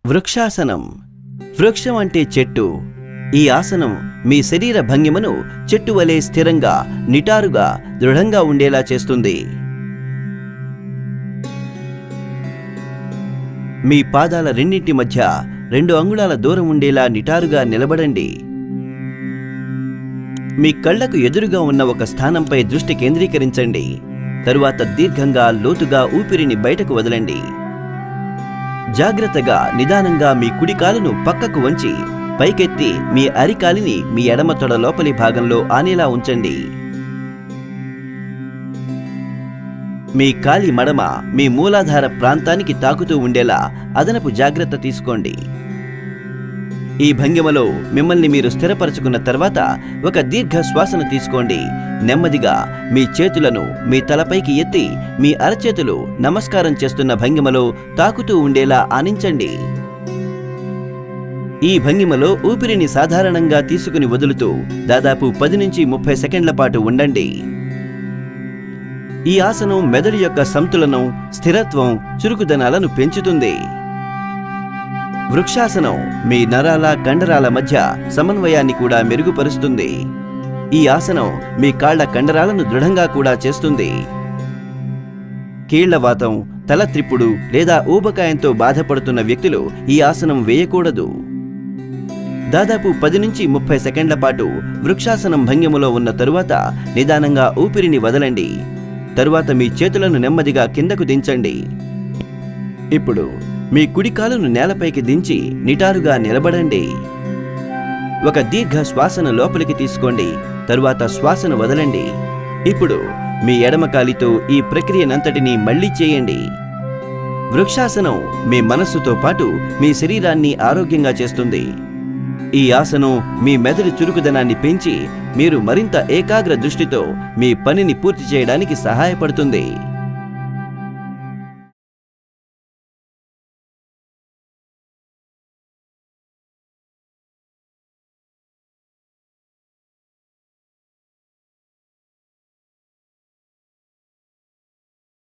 వృక్షాసనం. వృక్షం అంటే చెట్టు. ఈ ఆసనం మీ శరీర భంగిమను చెట్టు వలె స్థిరంగా, నిటారుగా, దృఢంగా ఉండేలా చేస్తుంది. మీ పాదాల రెండింటి మధ్య 2 అంగుళాల దూరం ఉండేలా నిటారుగా నిలబడండి. మీ కళ్లకు ఎదురుగా ఉన్న ఒక స్థానంపై దృష్టి కేంద్రీకరించండి. తరువాత దీర్ఘంగా, లోతుగా ఊపిరిని బయటకు వదలండి. జాగ్రత్తగా, నిదానంగా మీ కుడి కాలును పక్కకు వంచి పైకెత్తి మీ అరికాలిని మీ ఎడమ తొడ లోపలి భాగంలో ఆనేలా ఉంచండి. మీ కాలి మడమ మీ మూలాధార ప్రాంతానికి తాకుతూ ఉండేలా అదనపు జాగ్రత్త తీసుకోండి. ఈ భంగిమలో మిమ్మల్ని మీరు స్థిరపరచుకున్న తర్వాత ఒక దీర్ఘ శ్వాసను తీసుకోండి. నెమ్మదిగా మీ చేతులను మీ తలపైకి ఎత్తి మీ అరచేతులు నమస్కారం చేస్తున్న భంగిమలో తాకుతూ ఉండేలా ఆనించండి. ఈ భంగిమలో ఊపిరిని సాధారణంగా తీసుకుని వదులుతూ దాదాపు 10 నుంచి 30 సెకండ్ల పాటు ఉండండి. ఈ ఆసనం మెదడు యొక్క సంతులనం, స్థిరత్వం, చురుకుదనాలను పెంచుతుంది. వృక్షాసనం మీ నరాల, కండరాల మధ్య సమన్వయాన్ని కూడా మెరుగుపరుస్తుంది. ఈ ఆసనం మీ కాళ్ల కండరాలను దృఢంగా కూడా చేస్తుంది. కీళ్లవాతం, తల త్రిప్పుడు లేదా ఊబకాయంతో బాధపడుతున్న వ్యక్తులు ఈ ఆసనం వేయకూడదు. దాదాపు 10 నుంచి 30 సెకండ్ల పాటు వృక్షాసనం భంగిమలో ఉన్న తరువాత నిదానంగా ఊపిరిని వదలండి. తరువాత మీ చేతులను నెమ్మదిగా కిందకు దించండి. ఇప్పుడు మీ కుడి కాలును నేలపైకి దించి నిటారుగా నిలబడండి. ఒక దీర్ఘ శ్వాసను లోపలికి తీసుకోండి. తరువాత శ్వాసను వదలండి. ఇప్పుడు మీ ఎడమ కాలితో ఈ ప్రక్రియనంతటినీ మళ్లీ చేయండి. వృక్షాసనం మీ మనస్సుతో పాటు మీ శరీరాన్ని ఆరోగ్యంగా చేస్తుంది. ఈ ఆసనం మీ మెదడు చురుకుదనాన్ని పెంచి మీరు మరింత ఏకాగ్ర దృష్టితో మీ పనిని పూర్తి చేయడానికి సహాయపడుతుంది.